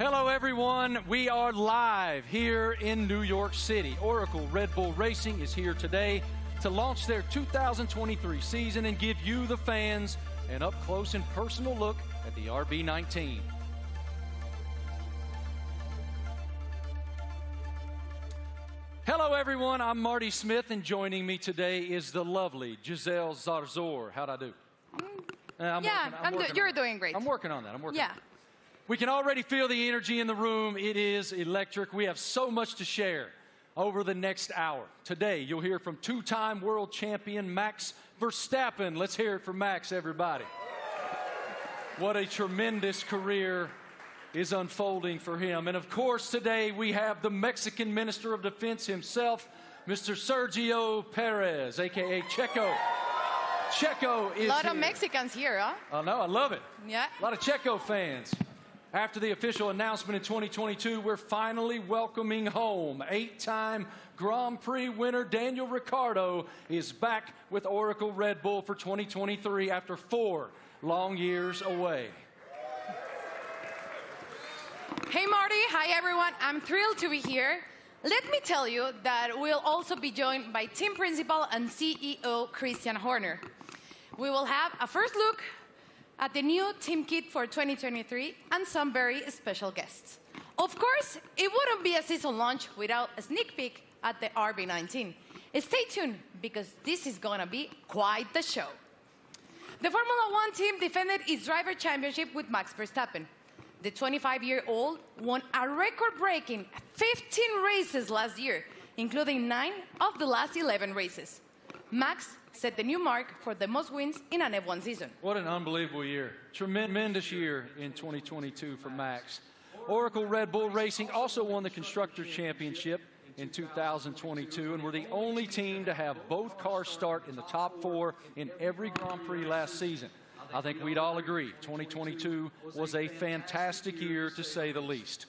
Hello, everyone. We are live here in New York City. Oracle Red Bull Racing is here today to launch their 2023 season and give you, the fans, an up-close and personal look at the RB19. Hello, everyone. I'm Marty Smith, and joining me today is the lovely Giselle Zarzor. How'd I do? You're doing great. I'm working on that. We can already feel the energy in the room. It is electric. We have so much to share over the next hour. Today, you'll hear from two-time world champion Max Verstappen. Let's hear it for Max, everybody. What a tremendous career is unfolding for him. And of course, today we have the Mexican Minister of Defense himself, Mr. Sergio Perez, a.k.a. Checo. Checo is here. A lot of Mexicans here, huh? I know, I love it. Yeah. A lot of Checo fans. After the official announcement in 2022, we're finally welcoming home. 8-time Grand Prix winner Daniel Ricciardo is back with Oracle Red Bull for 2023 after 4 long years away. Hey, Marty. Hi, everyone. I'm thrilled to be here. Let me tell you that we'll also be joined by team principal and CEO Christian Horner. We will have a first look at the new team kit for 2023 and some very special guests. Of course, it wouldn't be a season launch without a sneak peek at the RB19. Stay tuned, because this is going to be quite the show. The Formula One team defended its driver championship with Max Verstappen. The 25-year-old won a record-breaking 15 races last year, including 9 of the last 11 races. Max set the new mark for the most wins in an F1 season. What an unbelievable year. Tremendous year in 2022 for Max. Oracle Red Bull Racing also won the Constructors' Championship in 2022 and were the only team to have both cars start in the top 4 in every Grand Prix last season. I think we'd all agree 2022 was a fantastic year, to say the least.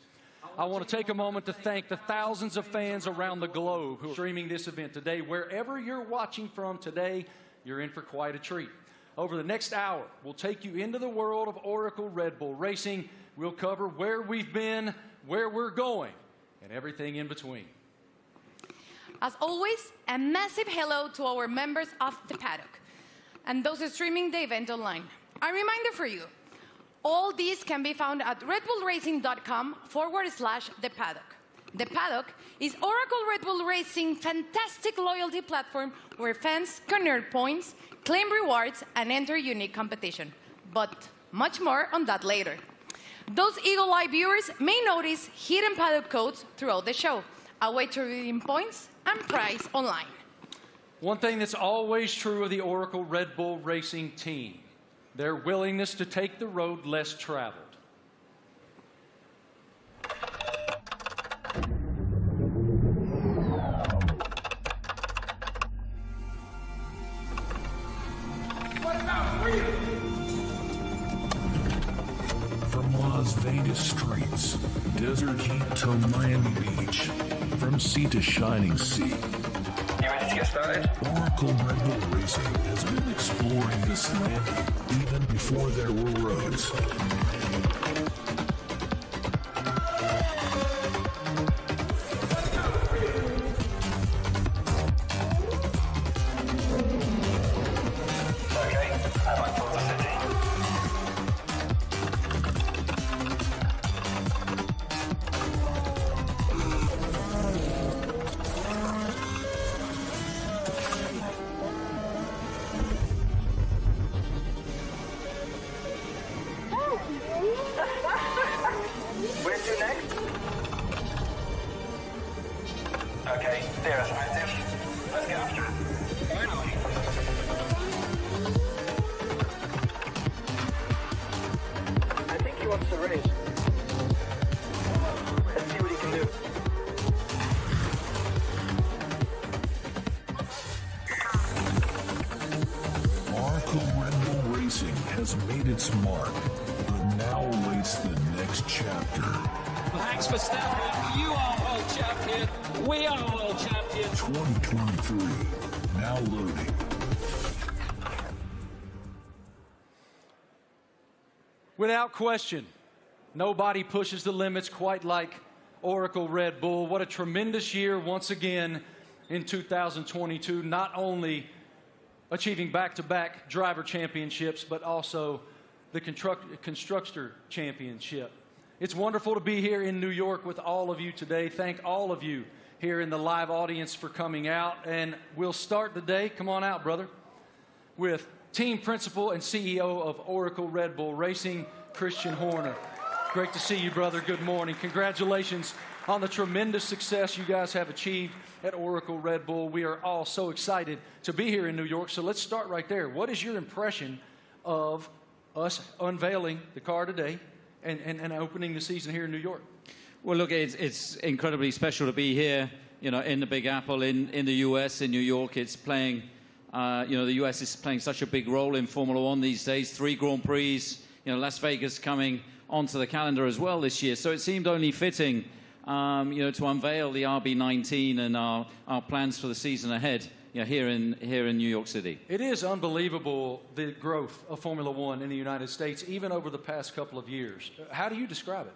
I want to take a moment to thank the thousands of fans around the globe who are streaming this event today. Wherever you're watching from today, you're in for quite a treat. Over the next hour, we'll take you into the world of Oracle Red Bull Racing. We'll cover where we've been, where we're going, and everything in between. As always, a massive hello to our members of the paddock and those streaming the event online. A reminder for you, all these can be found at redbullracing.com/the paddock. The Paddock is Oracle Red Bull Racing's fantastic loyalty platform where fans can earn points, claim rewards, and enter unique competition. But much more on that later. Those Eagle Eye viewers may notice hidden paddock codes throughout the show, a way to redeem points and prize online. One thing that's always true of the Oracle Red Bull Racing team, their willingness to take the road less traveled. What about freedom? From Las Vegas streets, desert heat to Miami Beach, from sea to shining sea. You ready to get started? Oracle Red Bull Racing has been exploring this land even before there were roads. Okay, I'm on top of the city. Where to next? Okay, there's active. Let's get after it. Finally. I think he wants to race. Let's see what he can do. Oracle Red Bull Racing has made its mark, but now awaits the next chapter. Max Verstappen, you are world champion. We are world champions. 2023, now loading. Without question, Nobody pushes the limits quite like Oracle Red Bull. What a tremendous year once again in 2022, not only achieving back-to-back driver championships, but also the constructor championship. It's wonderful to be here in New York with all of you today. Thank all of you here in the live audience for coming out. And we'll start the day, come on out, brother, with team principal and CEO of Oracle Red Bull Racing, Christian Horner. Great to see you, brother. Good morning. Congratulations on the tremendous success you guys have achieved at Oracle Red Bull. We are all so excited to be here in New York. So let's start right there. What is your impression of us unveiling the car today and opening the season here in New York? Well, look, it's incredibly special to be here, you know, in the Big Apple, in the U.S., in New York. It's playing, you know, the U.S. is playing such a big role in Formula One these days. 3 Grand Prix, you know, Las Vegas coming onto the calendar as well this year. So it seemed only fitting, you know, to unveil the RB19 and our plans for the season ahead, you know, here in New York City. It is unbelievable, the growth of Formula One in the United States, even over the past couple of years. How do you describe it?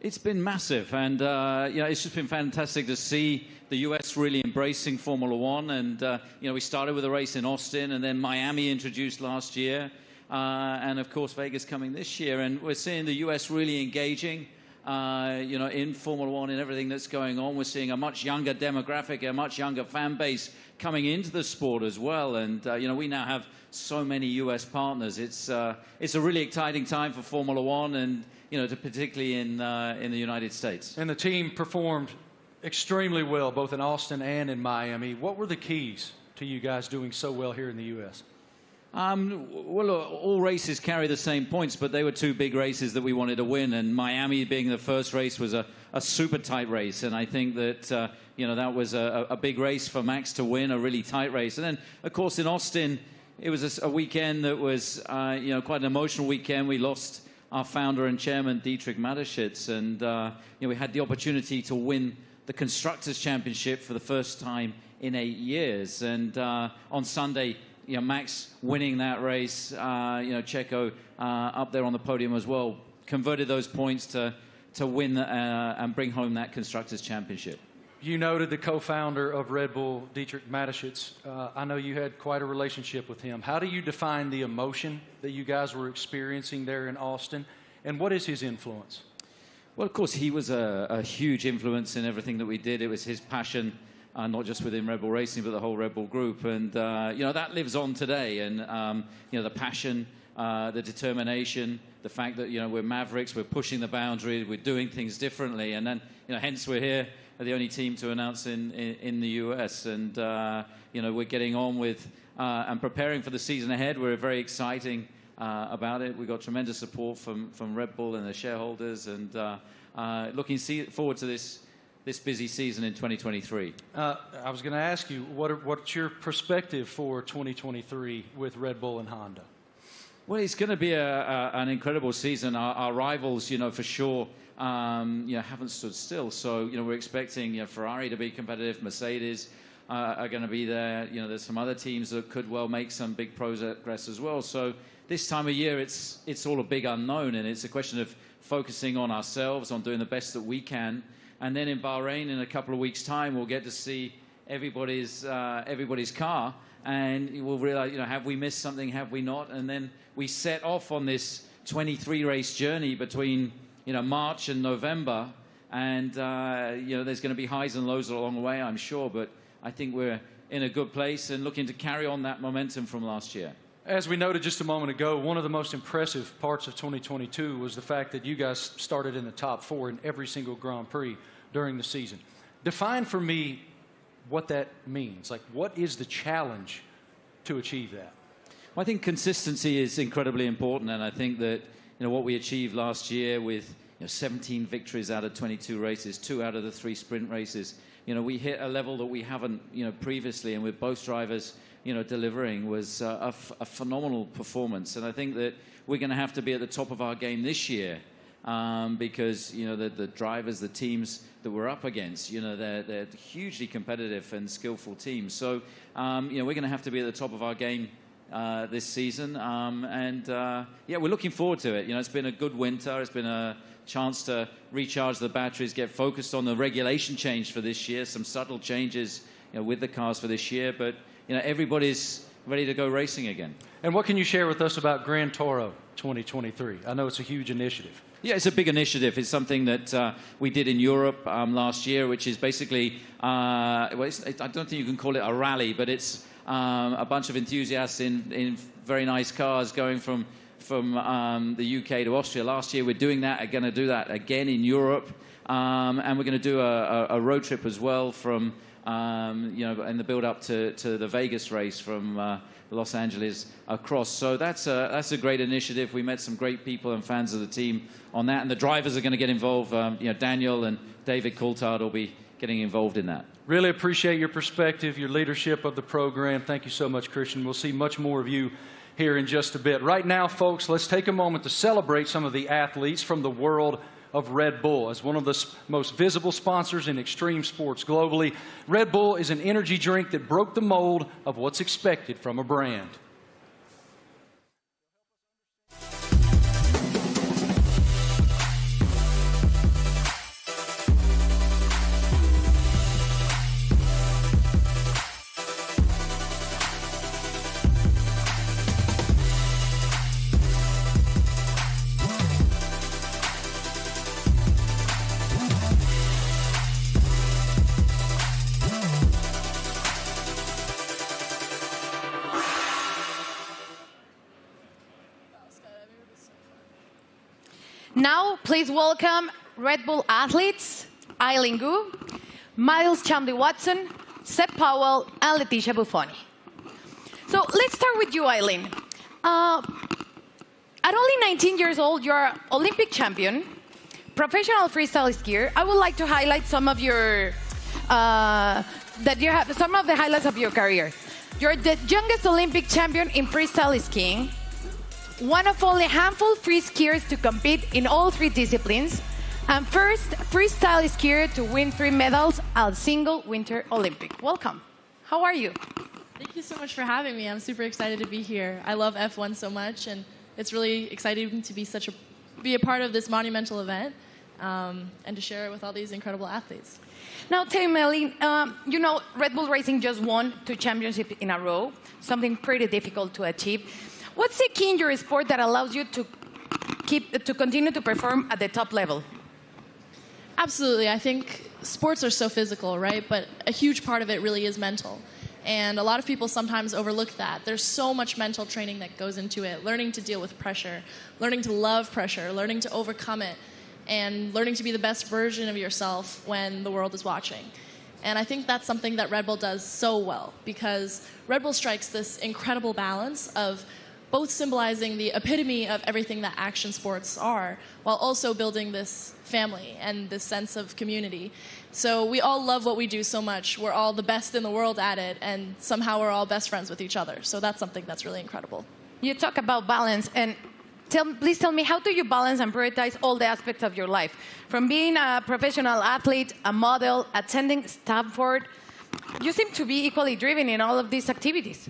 It's been massive, and you know, it's just been fantastic to see the U.S. really embracing Formula One. And you know, we started with a race in Austin, and then Miami introduced last year, and of course Vegas coming this year. And we're seeing the U.S. really engaging, you know, in Formula One and everything that's going on. We're seeing a much younger demographic, a much younger fan base coming into the sport as well. And you know, we now have so many U.S. partners. It's a really exciting time for Formula One, and you know, particularly in the United States. And the team performed extremely well, both in Austin and in Miami. What were the keys to you guys doing so well here in the U.S.? Well, all races carry the same points, but they were 2 big races that we wanted to win. And Miami being the first race was a super tight race. And I think that, you know, that was a big race for Max to win, a really tight race. And then, of course, in Austin, it was a weekend that was, you know, quite an emotional weekend. We lost our founder and chairman, Dietrich Mateschitz, and you know, we had the opportunity to win the Constructors' Championship for the first time in 8 years. And on Sunday, you know, Max winning that race, you know, Checo up there on the podium as well, converted those points to win and bring home that Constructors' Championship. You noted the co-founder of Red Bull, Dietrich Mateschitz. I know you had quite a relationship with him. How do you define the emotion that you guys were experiencing there in Austin, and what is his influence? Well, of course, he was a huge influence in everything that we did. It was his passion, not just within Red Bull Racing, but the whole Red Bull group. And, you know, that lives on today. And, you know, the passion, the determination, the fact that, you know, we're mavericks, we're pushing the boundary, we're doing things differently. And then, you know, hence we're here, the only team to announce in the US. And, you know, we're getting on with and preparing for the season ahead. We're very exciting about it. We've got tremendous support from Red Bull and their shareholders, and looking forward to this busy season in 2023. I was going to ask you, what's your perspective for 2023 with Red Bull and Honda? Well, it's going to be an incredible season. Our rivals, you know, for sure, you know, haven't stood still. So, you know, we're expecting, you know, Ferrari to be competitive. Mercedes are going to be there. You know, there's some other teams that could well make some big progress as well. So this time of year, it's all a big unknown, and it's a question of focusing on ourselves, on doing the best that we can. And then in Bahrain, in a couple of weeks' time, we'll get to see everybody's car, and we'll realize, you know, have we missed something, have we not? And then we set off on this 23-race journey between, you know, March and November, and you know, there's going to be highs and lows along the way, I'm sure, but I think we're in a good place and looking to carry on that momentum from last year. As we noted just a moment ago, one of the most impressive parts of 2022 was the fact that you guys started in the top 4 in every single Grand Prix during the season. Define for me what that means. Like, what is the challenge to achieve that? Well, I think consistency is incredibly important, and I think that, you know, what we achieved last year with, you know, 17 victories out of 22 races, 2 out of the 3 sprint races, you know, we hit a level that we haven't, you know, previously, and with both drivers, you know, delivering was a phenomenal performance. And I think that we're going to have to be at the top of our game this year, because, you know, the drivers, the teams that we're up against, you know, they're hugely competitive and skillful teams. So, you know, we're going to have to be at the top of our game this season. Yeah, we're looking forward to it. You know, it's been a good winter. It's been a chance to recharge the batteries, get focused on the regulation change for this year, some subtle changes, you know, with the cars for this year. But, you know, everybody's ready to go racing again. And what can you share with us about Gran Toro 2023? I know it's a huge initiative. Yeah, it's a big initiative. It's something that we did in Europe last year, which is basically, I don't think you can call it a rally, but it's a bunch of enthusiasts in very nice cars going from the UK to Austria. Last year we're doing that, going to do that again in Europe, and we're going to do a road trip as well from, you know, in the build-up to the Vegas race from Los Angeles across. So that's a great initiative. We met some great people and fans of the team on that, and the drivers are going to get involved. You know, Daniel and David Coulthard will be getting involved in that. Really appreciate your perspective, your leadership of the program. Thank you so much, Christian. We'll see much more of you here in just a bit. Right now, folks, let's take a moment to celebrate some of the athletes from the world of Red Bull. As one of the most visible sponsors in extreme sports globally, Red Bull is an energy drink that broke the mold of what's expected from a brand. Now, please welcome Red Bull athletes, Eileen Gu, Miles Chamley-Watson, Seb Powell, and Leticia Buffoni. So let's start with you, Eileen. At only 19 years old, you're an Olympic champion, professional freestyle skier. I would like to highlight some of your some of the highlights of your career. You're the youngest Olympic champion in freestyle skiing, one of only a handful of free skiers to compete in all 3 disciplines, and first freestyle skier to win 3 medals at a single Winter Olympic. Welcome. How are you? Thank you so much for having me. I'm super excited to be here. I love F1 so much, and it's really exciting to be a part of this monumental event and to share it with all these incredible athletes. Now, tell me, Eileen, you know, Red Bull Racing just won 2 championships in a row, something pretty difficult to achieve. What's the key in your sport that allows you to continue to perform at the top level? Absolutely. I think sports are so physical, right? But a huge part of it really is mental. And a lot of people sometimes overlook that. There's so much mental training that goes into it, learning to deal with pressure, learning to love pressure, learning to overcome it, and learning to be the best version of yourself when the world is watching. And I think that's something that Red Bull does so well, because Red Bull strikes this incredible balance of both symbolizing the epitome of everything that action sports are, while also building this family and this sense of community. So we all love what we do so much. We're all the best in the world at it, and somehow we're all best friends with each other. So that's something that's really incredible. You talk about balance, and please tell me, how do you balance and prioritize all the aspects of your life? From being a professional athlete, a model, attending Stanford, you seem to be equally driven in all of these activities.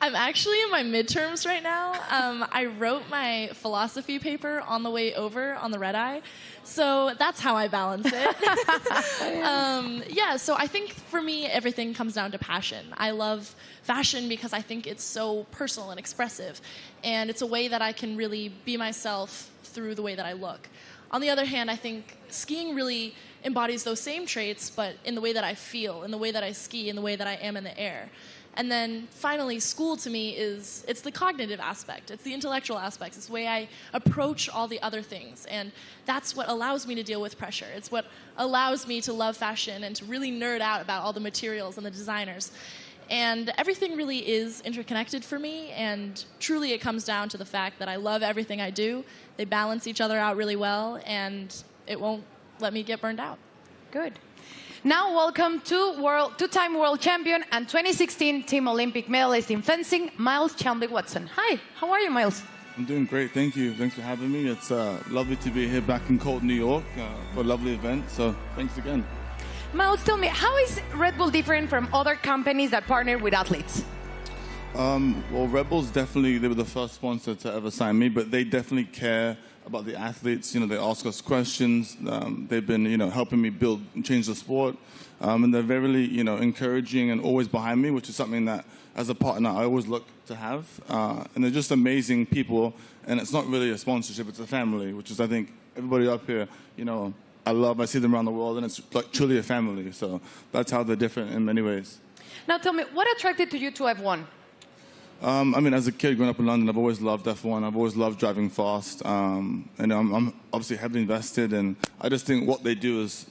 I'm actually in my midterms right now. I wrote my philosophy paper on the way over on the red eye, so that's how I balance it. Yeah, so I think for me, everything comes down to passion. I love fashion because I think it's so personal and expressive, and it's a way that I can really be myself through the way that I look. On the other hand, I think skiing really embodies those same traits, but in the way that I feel, in the way that I ski, in the way that I am in the air. And then finally, school to me it's the cognitive aspect, it's the intellectual aspects, it's the way I approach all the other things. And that's what allows me to deal with pressure. It's what allows me to love fashion and to really nerd out about all the materials and the designers. And everything really is interconnected for me, and truly it comes down to the fact that I love everything I do. They balance each other out really well, and it won't let me get burned out. Good. Now, welcome to two-time world champion and 2016 Team Olympic medalist in fencing, Miles Chamley-Watson. Hi, how are you, Miles? I'm doing great, thank you. Thanks for having me. It's lovely to be here back in cold New York for a lovely event, so thanks again. Miles, tell me, how is Red Bull different from other companies that partner with athletes? Well, Red Bull's definitely, they were the first sponsor to ever sign me, but they definitely care about the athletes. You know, they ask us questions. They've been, you know, helping me build and change the sport. And they're very, you know, encouraging and always behind me, which is something that, as a partner, I always look to have. And they're just amazing people. And it's not really a sponsorship, it's a family, which is, I think, everybody up here, you know, I see them around the world, and it's like truly a family. So that's how they're different in many ways. Now tell me, what attracted to you to F1? I mean, as a kid growing up in London, I've always loved F1. I've always loved driving fast. And I'm obviously heavily invested. And I just think what they do is,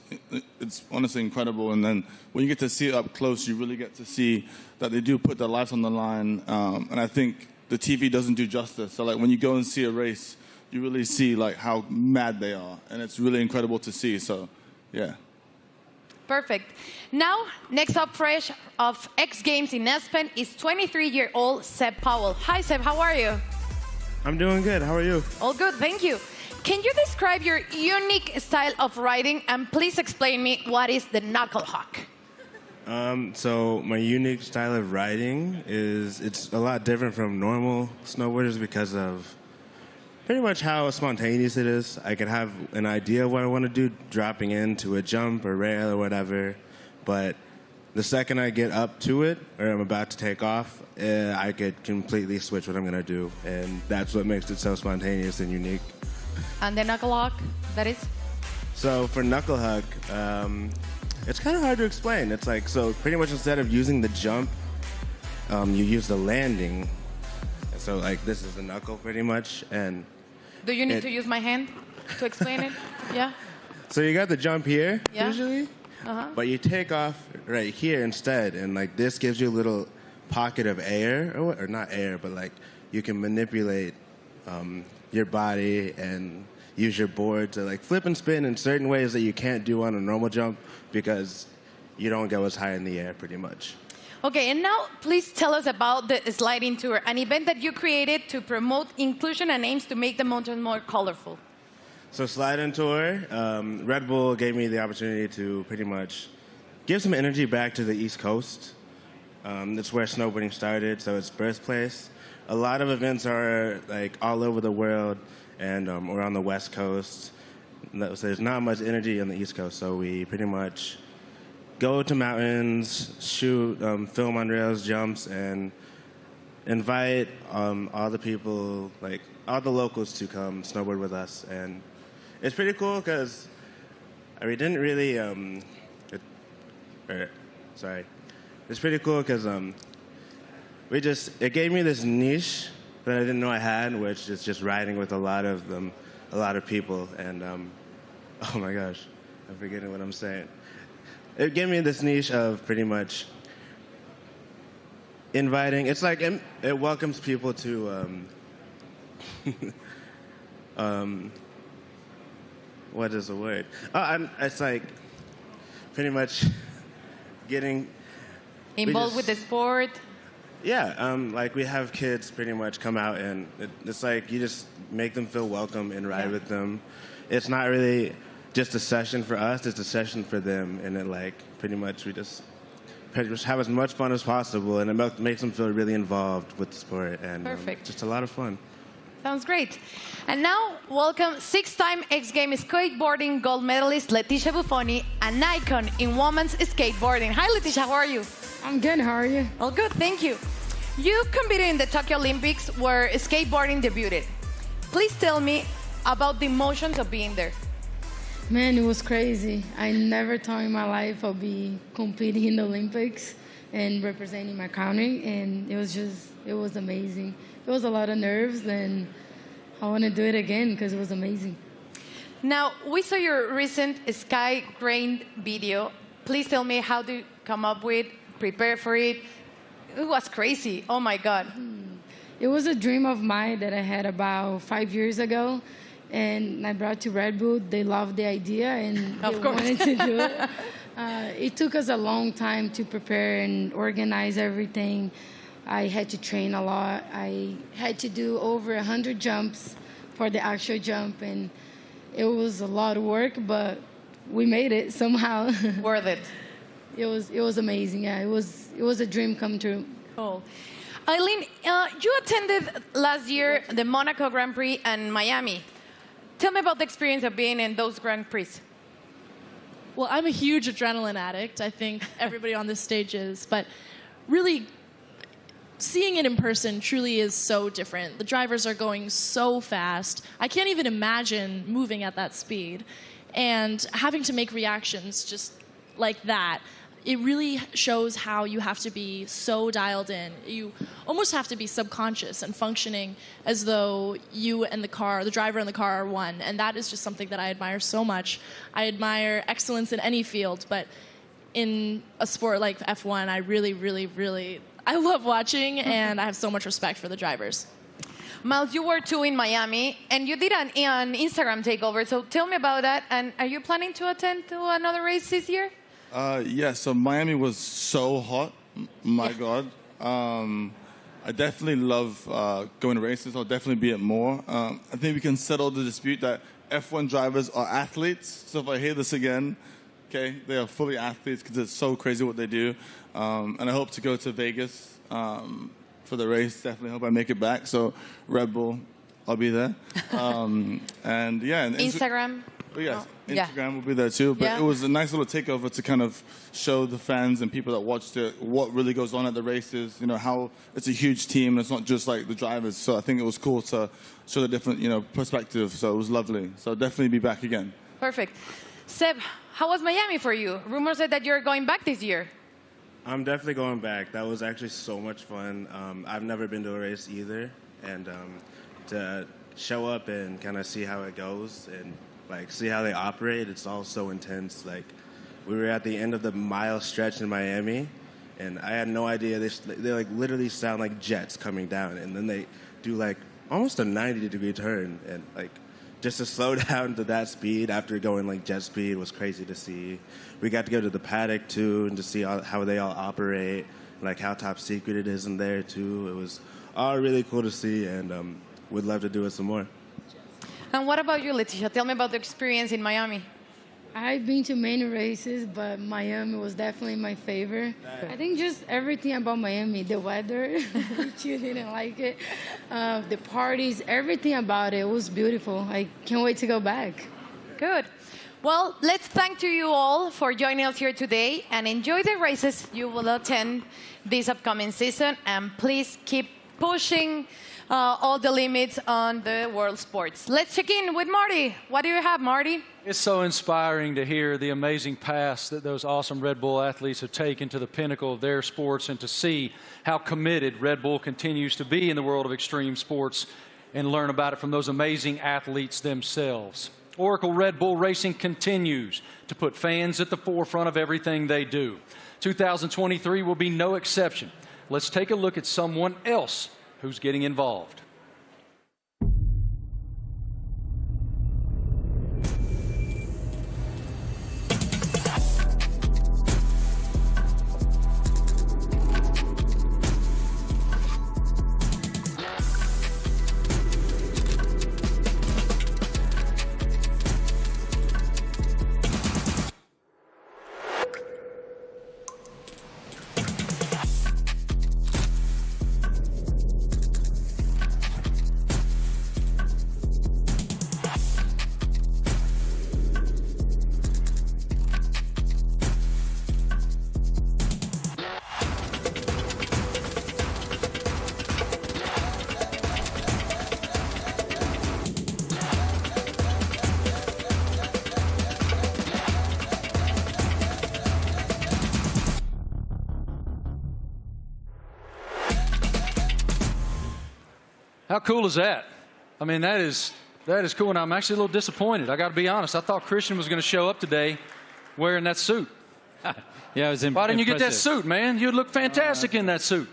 it's honestly incredible. And then when you get to see it up close, you really get to see that they do put their lives on the line. And I think the TV doesn't do justice. So, like, when you go and see a race, you really see, like, how mad they are. And it's really incredible to see. So, yeah. Perfect. Now, next up fresh of X Games in Aspen is 23-year-old Seb Powell. Hi, Seb, how are you? I'm doing good. How are you? All good, thank you. Can you describe your unique style of riding, and please explain me what is the knuckle hawk? So my unique style of riding is, it's a lot different from normal snowboarders because of pretty much how spontaneous it is. I can have an idea of what I want to do dropping into a jump or rail or whatever, but the second I get up to it or I'm about to take off, I could completely switch what I'm going to do, and that's what makes it so spontaneous and unique. And the knuckle hawk, that is? So for knuckle hug, it's kind of hard to explain. It's like, so pretty much instead of using the jump, you use the landing. So like this is the knuckle pretty much, and do you need to use my hand to explain it? Yeah. So you got the jump here, yeah. Usually, but you take off right here instead, and like this gives you a little pocket of air, or not air, but like you can manipulate your body and use your board to like flip and spin in certain ways that you can't do on a normal jump because you don't go as high in the air pretty much. Okay, and now please tell us about the sliding tour, an event that you created to promote inclusion and aims to make the mountain more colorful. So sliding tour, Red Bull gave me the opportunity to pretty much give some energy back to the East Coast. That's where snowboarding started, so it's birthplace. A lot of events are like all over the world, and we're on the West Coast. So there's not much energy on the East Coast, so we pretty much go to mountains, shoot, film on rails, jumps, and invite all the people, like all the locals, to come snowboard with us. And it's pretty cool because we didn't really. It's pretty cool because it gave me this niche that I didn't know I had, which is just riding with a lot of people. And oh my gosh, I'm forgetting what I'm saying. It gave me this niche of pretty much inviting. It's like it welcomes people to what is the word? It's like pretty much getting involved with the sport. Yeah, like we have kids pretty much come out, and it's like you just make them feel welcome and ride with them. It's not really just a session for us, it's a session for them, and it like pretty much we just have as much fun as possible, and it makes them feel really involved with the sport, and just a lot of fun. Sounds great. And now, welcome six-time X Games skateboarding gold medalist Leticia Buffoni, an icon in women's skateboarding. Hi, Leticia, how are you? I'm good, how are you? All good, thank you. You competed in the Tokyo Olympics where skateboarding debuted. Please tell me about the emotions of being there. Man, it was crazy. I never thought in my life I'll be competing in the Olympics and representing my country, and it was amazing. It was a lot of nerves, and I want to do it again because it was amazing. Now, we saw your recent Sky Grain video. Please tell me how to come up with, prepare for it. It was crazy. Oh, my God. It was a dream of mine that I had about 5 years ago, and I brought to Red Bull. They loved the idea, and they wanted to do it. It took us a long time to prepare and organize everything. I had to train a lot. I had to do over 100 jumps for the actual jump, and it was a lot of work, but we made it somehow. Worth it. It was amazing. Yeah, it was a dream come true. Cool. Eileen, you attended last year the Monaco Grand Prix and Miami. Tell me about the experience of being in those Grand Prix. Well, I'm a huge adrenaline addict. I think everybody on this stage is. But really, seeing it in person truly is so different. The drivers are going so fast. I can't even imagine moving at that speed. And having to make reactions just like that, it really shows how you have to be so dialed in. You almost have to be subconscious and functioning as though you and the driver and the car are one. And that is just something that I admire so much. I admire excellence in any field, but in a sport like F1, I really, I love watching, and I have so much respect for the drivers. Miles, you were too in Miami, and you did an Instagram takeover. So tell me about that. And are you planning to attend to another race this year? Yeah, so Miami was so hot. My God. I definitely love going to races. I'll definitely be at more. I think we can settle the dispute that F1 drivers are athletes. So if I hear this again, okay, they are fully athletes because it's so crazy what they do. And I hope to go to Vegas for the race. Definitely hope I make it back. So Red Bull, I'll be there. And yeah. And Instagram? Oh, yes, Instagram will be there too. But it was a nice little takeover to kind of show the fans and people that watched it what really goes on at the races. You know, how it's a huge team. It's not just like the drivers. So I think it was cool to show the different, perspective. So it was lovely. So I'll definitely be back again. Perfect. Seb, how was Miami for you? Rumors said that you're going back this year. I'm definitely going back. That was actually so much fun. I've never been to a race either. And to show up and kind of see how it goes and see how they operate. It's all so intense. We were at the end of the mile stretch in Miami, and I had no idea. They literally sound like jets coming down, and then they do almost a 90-degree turn, and just to slow down to that speed after going jet speed was crazy to see. We got to go to the paddock too, and to see how they all operate, how top secret it is in there too. It was all really cool to see, and would love to do it some more. And what about you, Leticia? Tell me about the experience in Miami. I've been to many races, but Miami was definitely my favorite. I think just everything about Miami, the weather, which you didn't like it, the parties, everything about it was beautiful. I can't wait to go back. Good. Well, let's thank to you all for joining us here today, and enjoy the races you will attend this upcoming season. And please keep pushing all the limits on the world sports. Let's check in with Marty. What do you have, Marty? It's so inspiring to hear the amazing paths that those awesome Red Bull athletes have taken to the pinnacle of their sports, and to see how committed Red Bull continues to be in the world of extreme sports, and learn about it from those amazing athletes themselves. Oracle Red Bull Racing continues to put fans at the forefront of everything they do. 2023 will be no exception. Let's take a look at someone else who's getting involved. How cool is that? I mean, that is cool, and I'm actually a little disappointed. I got to be honest. I thought Christian was going to show up today wearing that suit. Yeah, it was Why didn't you get that suit, man? You'd look fantastic in that suit.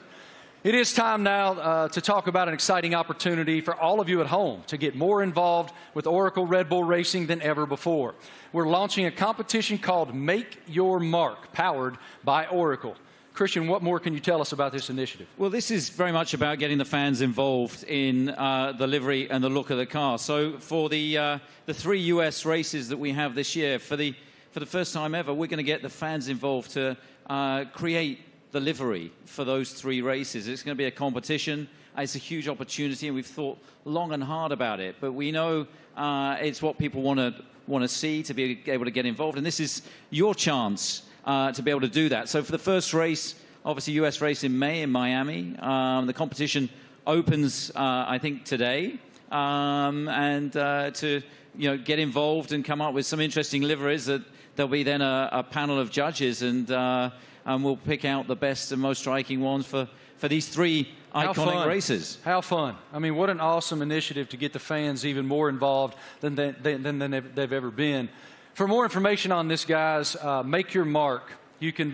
It is time now to talk about an exciting opportunity for all of you at home to get more involved with Oracle Red Bull Racing than ever before. We're launching a competition called Make Your Mark, powered by Oracle. Christian, what more can you tell us about this initiative? Well, this is very much about getting the fans involved in the livery and the look of the car. So for the 3 US races that we have this year, for the first time ever, we're going to get the fans involved to create the livery for those 3 races. It's going to be a competition. It's a huge opportunity, and we've thought long and hard about it. But we know it's what people want to see, to be able to get involved. And this is your chance to be able to do that. So for the first race, obviously US race in May in Miami, the competition opens, I think, today. And to get involved and come up with some interesting liveries, that there'll be then a panel of judges, and we'll pick out the best and most striking ones for these 3 iconic races. How fun. I mean, what an awesome initiative to get the fans even more involved than they've ever been. For more information on this, guys, make your mark. You can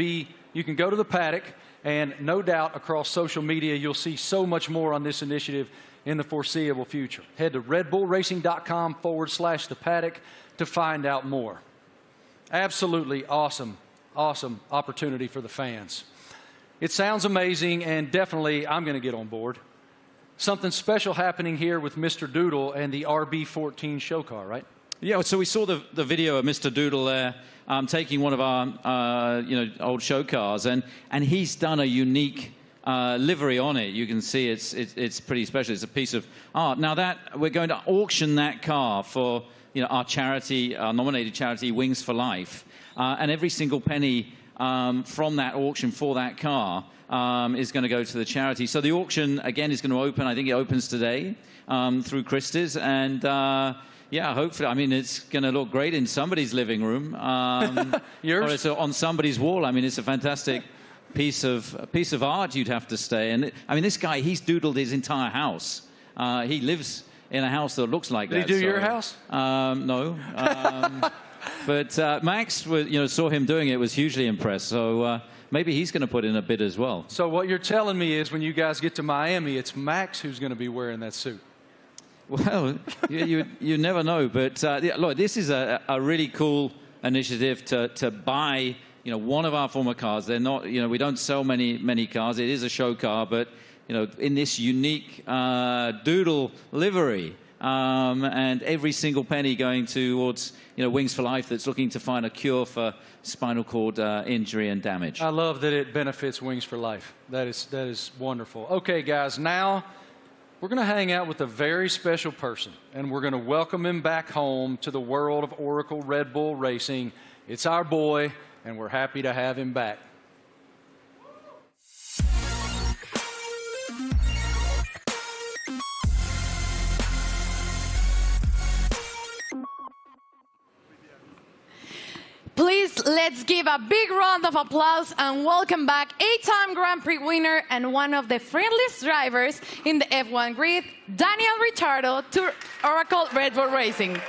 go to the paddock, and no doubt across social media you'll see so much more on this initiative in the foreseeable future. Head to redbullracing.com/the paddock to find out more. Absolutely awesome opportunity for the fans. It sounds amazing, and definitely I'm going to get on board. Something special happening here with Mr. Doodle and the RB19 show car, right? Yeah, so we saw the video of Mr. Doodle there taking one of our old show cars, and he's done a unique livery on it. You can see it's pretty special. It's a piece of art. Now that we're going to auction that car for our charity, our nominated charity, Wings for Life, and every single penny from that auction for that car is going to go to the charity. So the auction again is going to open. I think it opens today through Christie's, and yeah, hopefully. I mean, it's going to look great in somebody's living room. Yours? Or it's on somebody's wall. I mean, it's a fantastic piece of art. You'd have to say. And I mean, this guy, he's doodled his entire house. He lives in a house that looks like that. Did he do your house? No. But Max, saw him doing it, was hugely impressed. So maybe he's going to put in a bid as well. So what you're telling me is when you guys get to Miami, it's Max who's going to be wearing that suit. Well, you never know. But look, this is a really cool initiative to buy one of our former cars. They're not, we don't sell many cars. It is a show car, but in this unique doodle livery. And every single penny going towards Wings for Life, that's looking to find a cure for spinal cord injury and damage. I love that it benefits Wings for Life. That is wonderful. Okay, guys, now we're going to hang out with a very special person, and we're going to welcome him back home to the world of Oracle Red Bull Racing. It's our boy, and we're happy to have him back. Please, let's give a big round of applause and welcome back 8-time Grand Prix winner and one of the friendliest drivers in the F1 grid, Daniel Ricciardo, to Oracle Red Bull Racing.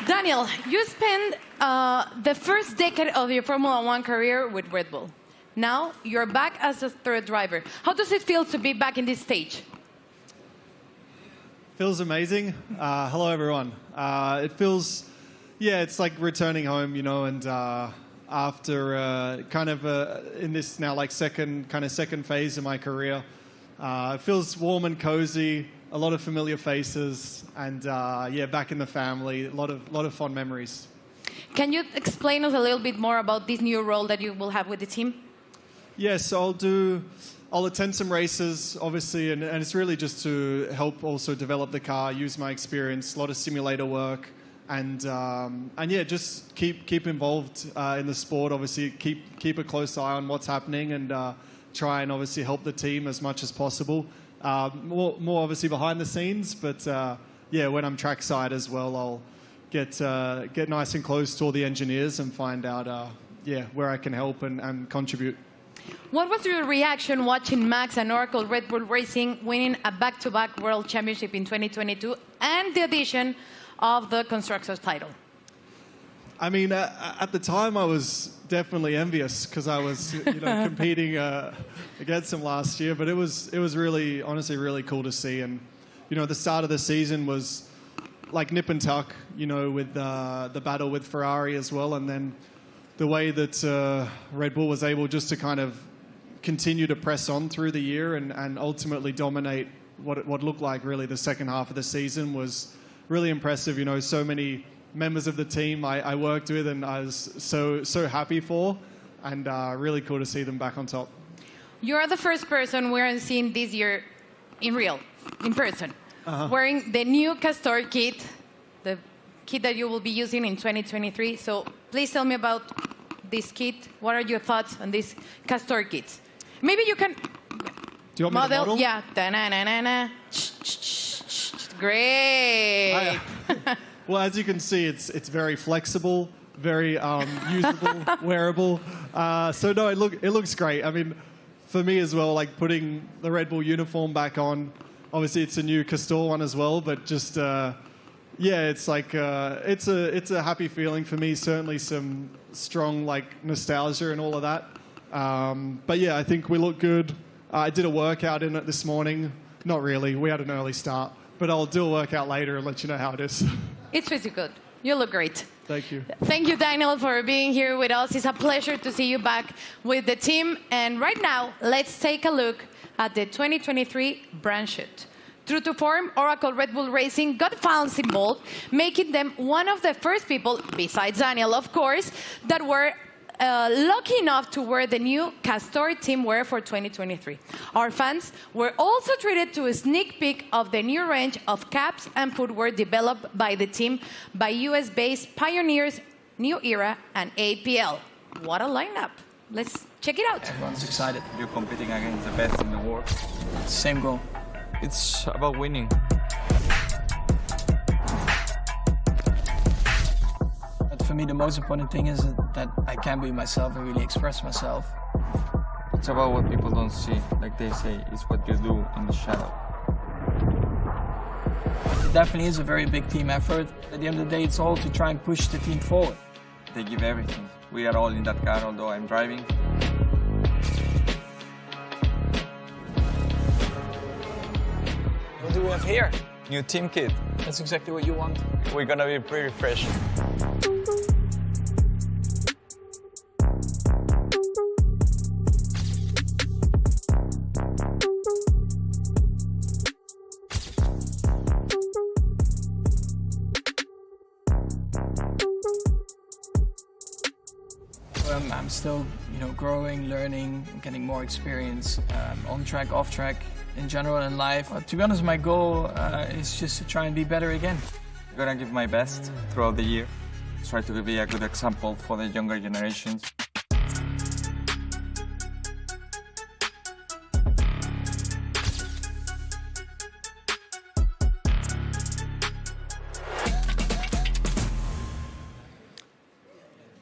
Daniel, you spent the first decade of your Formula One career with Red Bull. Now you're back as a third driver. How does it feel to be back in this stage? Feels amazing. Hello, everyone. It feels, it's like returning home, and after kind of in this now like second phase of my career, it feels warm and cozy, a lot of familiar faces, and back in the family, a lot of fond memories. Can you explain us a little bit more about this new role that you will have with the team? Yes, I'll attend some races, obviously, and it's really just to help also develop the car, use my experience, a lot of simulator work, and just keep involved in the sport. Obviously, keep a close eye on what's happening, and try and obviously help the team as much as possible. More obviously behind the scenes, but when I'm trackside as well, I'll get nice and close to all the engineers and find out where I can help and contribute. What was your reaction watching Max and Oracle Red Bull Racing winning a back-to-back World Championship in 2022 and the addition of the Constructors title? I mean, at the time I was definitely envious because I was competing against them last year, but it was really, honestly, really cool to see. And the start of the season was like nip and tuck, with the battle with Ferrari as well, and then the way that Red Bull was able just to kind of continue to press on through the year and ultimately dominate what looked like really the second half of the season was really impressive. So many members of the team I worked with and I was so happy for, and really cool to see them back on top. You're the first person we're seeing this year in person, wearing the new Castor kit, the kit that you will be using in 2023. So please tell me about this kit. What are your thoughts on this Castor kit? Maybe you can Do you want me to model? Yeah. Da-na-na-na-na. Great. Well, as you can see, it's very flexible, very usable, wearable. So no, it looks great. I mean, for me as well, like putting the Red Bull uniform back on. Obviously, it's a new Castor one as well, but just yeah, it's like it's a happy feeling for me. Certainly, some strong like nostalgia and all of that. But yeah, I think we look good. I did a workout in it this morning. Not really. We had an early start, but I'll do a workout later and let you know how it is. It's pretty good. You look great. Thank you. Thank you, Daniel, for being here with us. It's a pleasure to see you back with the team. And right now, let's take a look at the 2023 brand shoot. True to form, Oracle Red Bull Racing got fans involved, making them one of the first people, besides Daniel, of course, that were lucky enough to wear the new Castor team wear for 2023. Our fans were also treated to a sneak peek of the new range of caps and footwear developed by the team by US-based pioneers New Era and APL. What a lineup. Let's check it out. Everyone's excited. You're competing against the best in the world. Same goal. It's about winning. For me, the most important thing is that I can be myself and really express myself. It's about what people don't see. Like they say, it's what you do in the shadow. It definitely is a very big team effort. At the end of the day, it's all to try and push the team forward. They give everything. We are all in that car, although I'm driving. What do we have here? New team kit. That's exactly what you want. We're gonna be pretty fresh. I'm still, growing, learning, getting more experience on track, off track, in general in life. To be honest, my goal is just to try and be better again. I'm gonna give my best throughout the year. Try to be a good example for the younger generations.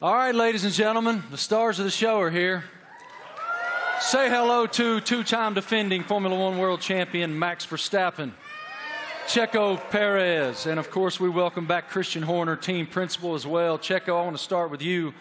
All right, ladies and gentlemen, the stars of the show are here. Say hello to two-time defending Formula One world champion Max Verstappen, Checo Perez, and of course we welcome back Christian Horner, team principal as well. Checo, I want to start with you.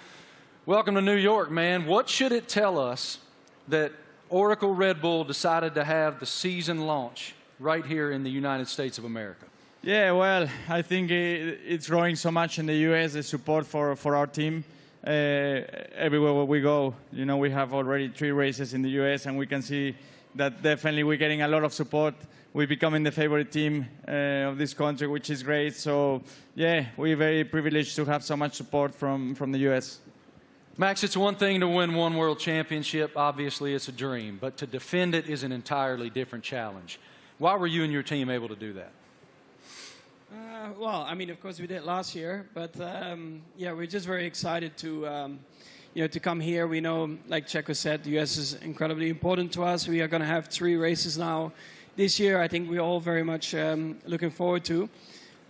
Welcome to New York, man. What should it tell us that Oracle Red Bull decided to have the season launch right here in the United States of America? Yeah, well, I think it's growing so much in the U.S., the support for our team. Everywhere where we go, we have already 3 races in the U.S., and we can see that definitely we're getting a lot of support. We're becoming the favorite team of this country, which is great. So, yeah, we're very privileged to have so much support from the U.S. Max, it's one thing to win one world championship. Obviously, it's a dream. But to defend it is an entirely different challenge. Why were you and your team able to do that? Well, I mean, of course we did last year, but yeah, we're just very excited to, to come here. We know, like Checo said, the US is incredibly important to us. We are going to have 3 races now this year. I think we're all very much looking forward to,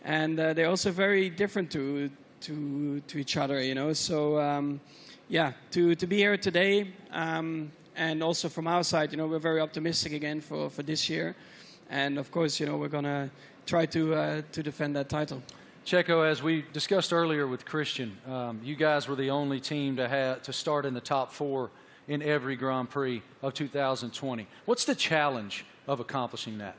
and they're also very different to each other, So, yeah, to be here today, and also from our side, we're very optimistic again for this year, and of course, we're going to try to defend that title. Checo, as we discussed earlier with Christian, you guys were the only team to start in the top 4 in every Grand Prix of 2020. What's the challenge of accomplishing that?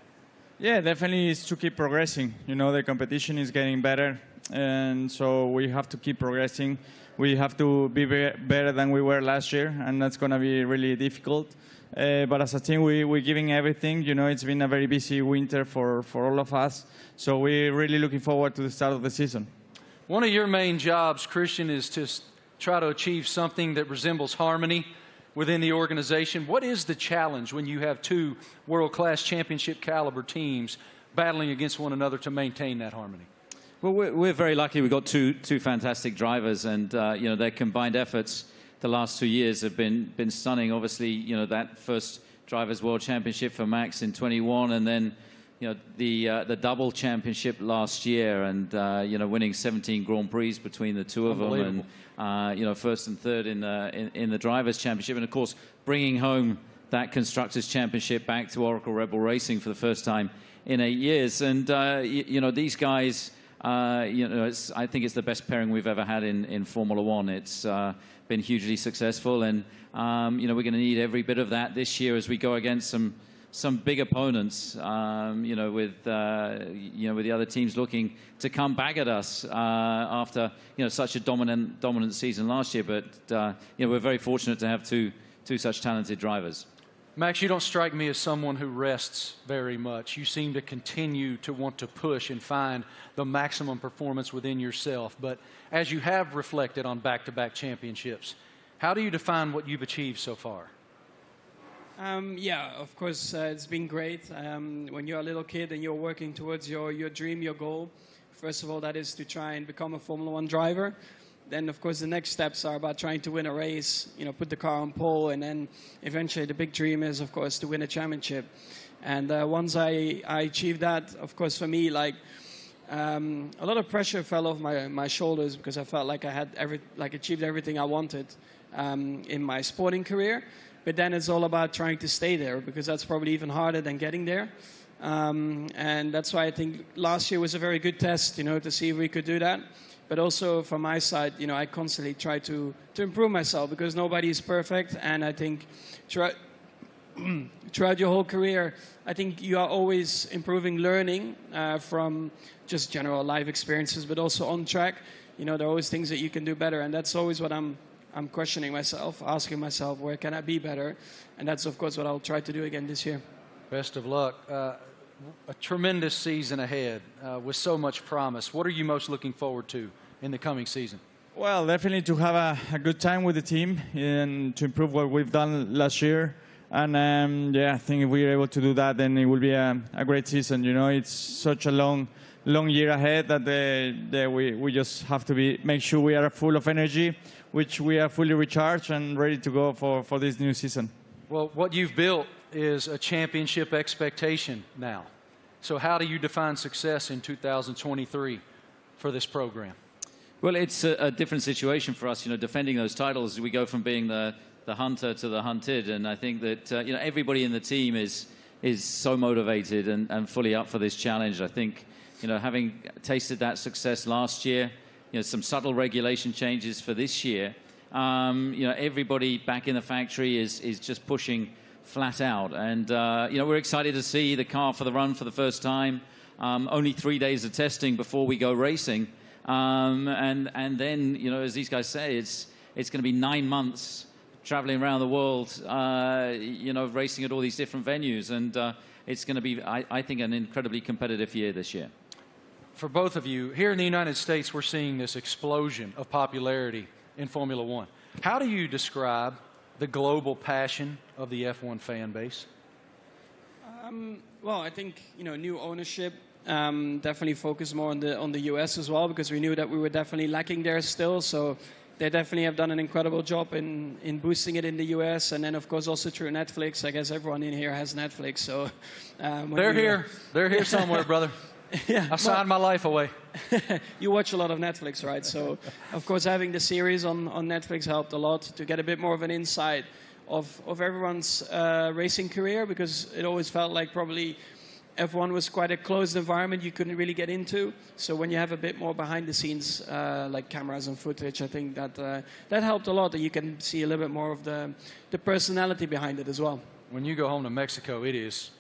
Yeah, definitely is to keep progressing. The competition is getting better, and so we have to keep progressing. We have to be better than we were last year, and that's going to be really difficult. But as a team, we're giving everything. It's been a very busy winter for all of us. So we're really looking forward to the start of the season. One of your main jobs, Christian, is to try to achieve something that resembles harmony within the organization. What is the challenge when you have two world-class championship caliber teams battling against one another to maintain that harmony? Well, we're very lucky. We've got two fantastic drivers, and you know, their combined efforts the last 2 years have been stunning. Obviously, you know, that first Drivers' World Championship for Max in 21, and then you know, the double championship last year, and you know, winning 17 Grand Prix between the two of them, and you know, first and third in the Drivers' Championship, and of course bringing home that Constructors' Championship back to Oracle Red Bull Racing for the first time in 8 years. And you know, these guys, you know, I think it's the best pairing we've ever had in Formula One. It's been hugely successful, and you know, we're going to need every bit of that this year as we go against some big opponents, you know, with the other teams looking to come back at us after, you know, such a dominant season last year. But you know, we're very fortunate to have two such talented drivers. Max, you don't strike me as someone who rests very much. You seem to continue to want to push and find the maximum performance within yourself. But as you have reflected on back-to-back championships, how do you define what you've achieved so far? Yeah, of course, it's been great. When you're a little kid and you're working towards your dream, your goal, first of all, that is to try and become a Formula One driver. Then, of course, the next steps are about trying to win a race, you know, put the car on pole, and then eventually the big dream is, of course, to win a championship. And once I achieved that, of course, for me, like, a lot of pressure fell off my shoulders because I felt like I had achieved everything I wanted in my sporting career. But then it's all about trying to stay there, because that's probably even harder than getting there. And that's why I think last year was a very good test, you know, to see if we could do that. But also from my side, you know, I constantly try to improve myself, because nobody is perfect. And I think throughout your whole career, I think you are always improving, learning from just general life experiences, but also on track. You know, there are always things that you can do better. And that's always what I'm questioning myself, asking myself, where can I be better? And that's, of course, what I'll try to do again this year. Best of luck. A tremendous season ahead with so much promise. What are you most looking forward to in the coming season? Well, definitely to have a good time with the team and to improve what we've done last year. And yeah, I think if we're able to do that, then it will be a great season. You know, it's such a long year ahead that we just have to make sure we are full of energy, which we are fully recharged and ready to go for this new season. Well, what you've built is a championship expectation now. So how do you define success in 2023 for this program? Well, it's a different situation for us, you know, defending those titles. We go from being the hunter to the hunted, and I think that you know, everybody in the team is so motivated and fully up for this challenge. I think, you know, having tasted that success last year, you know, some subtle regulation changes for this year, you know, everybody back in the factory is just pushing flat out. And, you know, we're excited to see the car for the run for the first time. Only 3 days of testing before we go racing. And then, you know, as these guys say, it's going to be 9 months traveling around the world, you know, racing at all these different venues. And it's going to be, I think, an incredibly competitive year this year. For both of you, here in the United States, we're seeing this explosion of popularity in Formula One. How do you describe the global passion of the F1 fan base? Well, I think, you know, new ownership definitely focused more on the US as well, because we knew that we were definitely lacking there still. So they definitely have done an incredible job in boosting it in the US, and then of course also through Netflix. I guess everyone in here has Netflix, so they're here somewhere, brother. Yeah, I signed my life away. You watch a lot of Netflix, right? So, of course, having the series on Netflix helped a lot to get a bit more of an insight of everyone's racing career, because it always felt like probably F1 was quite a closed environment you couldn't really get into. So when you have a bit more behind the scenes, like cameras and footage, I think that helped a lot, that you can see a little bit more of the personality behind it as well. When you go home to Mexico, it is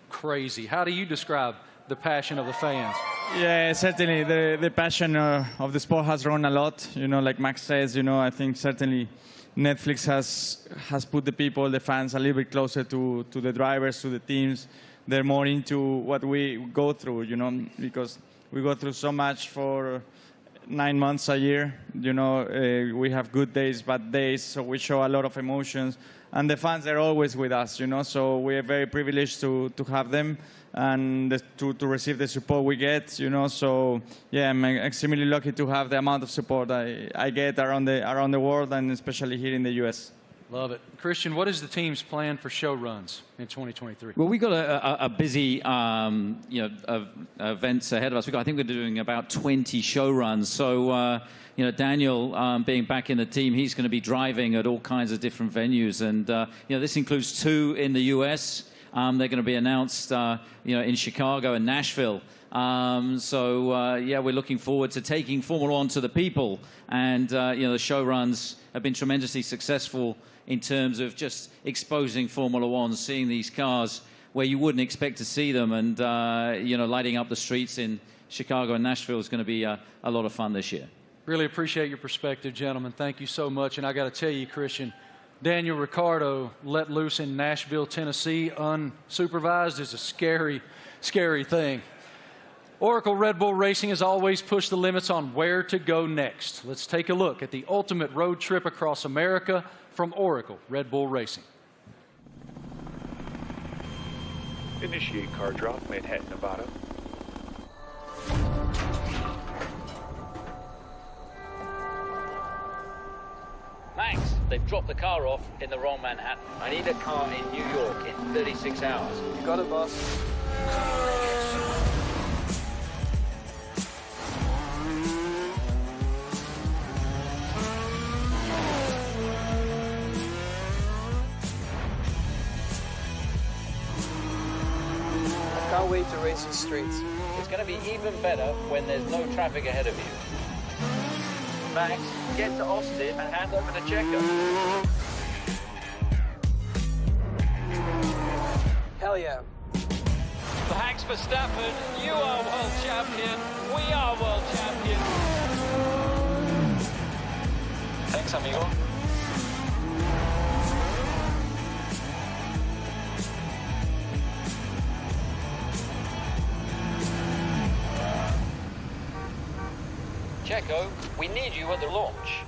crazy. How do you describe the passion of the fans? Yeah, certainly the passion of the sport has grown a lot. You know, like Max says, you know, I think certainly Netflix has put the people, the fans, a little bit closer to the drivers, to the teams. They're more into what we go through, you know, because we go through so much for 9 months a year. You know, we have good days, bad days, so we show a lot of emotions. And the fans are always with us, you know, so we are very privileged to have them and to receive the support we get, you know. So, yeah, I'm extremely lucky to have the amount of support I get around the world and especially here in the U.S. Love it. Christian, what is the team's plan for show runs in 2023? Well, we've got a busy events ahead of us. I think we're doing about 20 show runs. So, you know, Daniel being back in the team, he's going to be driving at all kinds of different venues. And, you know, this includes 2 in the U.S. They're going to be announced, you know, in Chicago and Nashville. Yeah, we're looking forward to taking Formula One to the people. And, you know, the show runs have been tremendously successful in terms of just exposing Formula One, seeing these cars where you wouldn't expect to see them, and you know, lighting up the streets in Chicago and Nashville is going to be a lot of fun this year. Really appreciate your perspective, gentlemen. Thank you so much. And I got to tell you, Christian, Daniel Ricciardo let loose in Nashville, Tennessee, unsupervised is a scary, scary thing. Oracle Red Bull Racing has always pushed the limits on where to go next. Let's take a look at the ultimate road trip across America from Oracle Red Bull Racing. Initiate car drop, Manhattan, Nevada. Max, they've dropped the car off in the wrong Manhattan. I need a car in New York in 36 hours. You got it, boss. Can't wait to race these streets. It's going to be even better when there's no traffic ahead of you. Max, get to Austin and hand over to Checo. Hell yeah. Thanks, Verstappen. You are world champion. We are world champion. Thanks, amigo. Checo, we need you at the launch.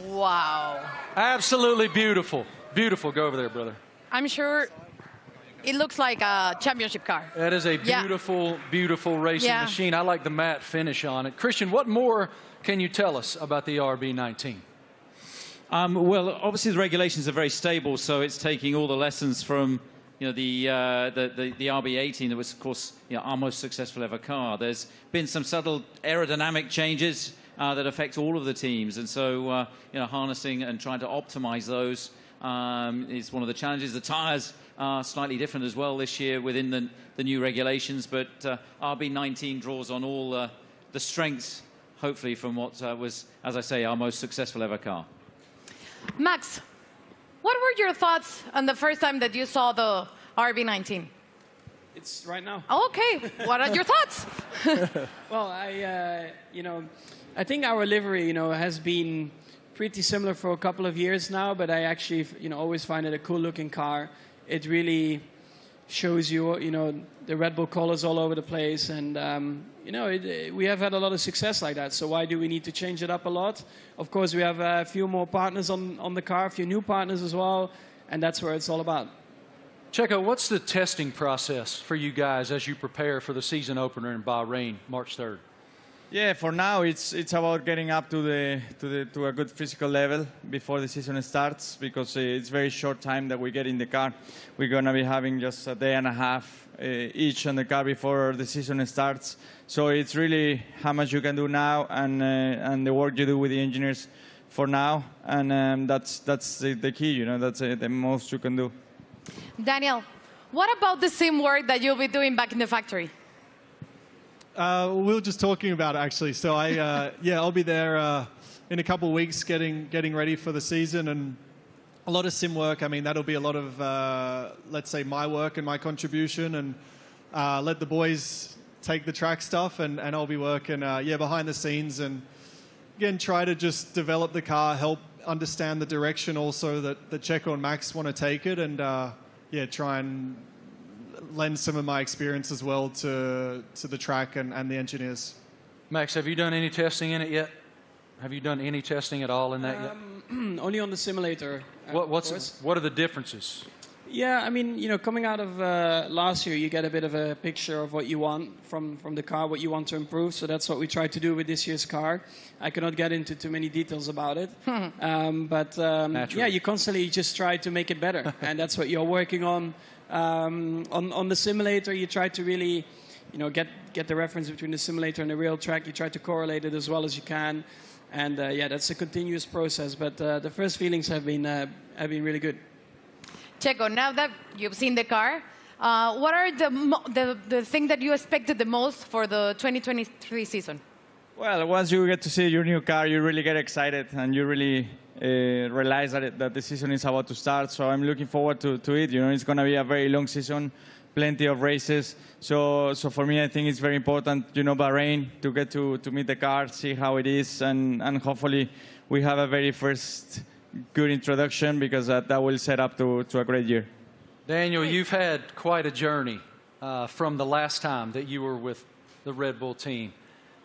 Wow. Absolutely beautiful. Beautiful. Go over there, brother. I'm sure it looks like a championship car. That is a beautiful, beautiful racing machine. I like the matte finish on it. Christian, what more can you tell us about the RB19? Well, obviously the regulations are very stable, so it's taking all the lessons from, you know, the RB18 that was, of course, you know, our most successful ever car. There's been some subtle aerodynamic changes that affect all of the teams, and so you know, harnessing and trying to optimize those is one of the challenges. The tires are slightly different as well this year within the new regulations, but RB19 draws on all the strengths, hopefully, from what was, as I say, our most successful ever car. Max, what were your thoughts on the first time that you saw the RB19? It's right now. Okay, what are your thoughts? Well, I think our livery, has been pretty similar for a couple of years now, but I actually, always find it a cool-looking car. It really shows you, the Red Bull colors all over the place, and we have had a lot of success like that. So why do we need to change it up a lot? Of course, we have a few more partners on the car, a few new partners as well, and that's where it's all about. Checo, what's the testing process for you guys as you prepare for the season opener in Bahrain, March 3rd? Yeah, for now it's about getting up to a good physical level before the season starts, because it's very short time that we get in the car. We're gonna be having just a day and a half each on the car before the season starts. So it's really how much you can do now and the work you do with the engineers for now, and that's the key. That's the most you can do. Daniel, what about the same work that you'll be doing back in the factory? We were just talking about it, actually. So I'll be there in a couple of weeks getting ready for the season, and a lot of sim work. I mean, that'll be a lot of, let's say, my work and my contribution, and let the boys take the track stuff, and I'll be working, behind the scenes, and again, try to just develop the car, help understand the direction also that Checo and Max want to take it, and try and lend some of my experience as well to the track and the engineers. Max, have you done any testing in it yet? Have you done any testing at all in that yet? Only on the simulator. What are the differences? Yeah, I mean, coming out of last year, you get a bit of a picture of what you want from the car, what you want to improve. So that's what we tried to do with this year's car. I cannot get into too many details about it. You constantly just try to make it better. And that's what you're working on. On the simulator, you try to really, get the reference between the simulator and the real track. You try to correlate it as well as you can. And that's a continuous process. But the first feelings have been really good. Checo, now that you've seen the car, what are the thing that you expected the most for the 2023 season? Well, once you get to see your new car, you really get excited, and you really realize that the season is about to start. So I'm looking forward to it. It's going to be a very long season, plenty of races. So for me, I think it's very important, Bahrain, to get to meet the car, see how it is, and hopefully we have a very first good introduction, because that will set up to a great year. Daniel, you've had quite a journey from the last time that you were with the Red Bull team.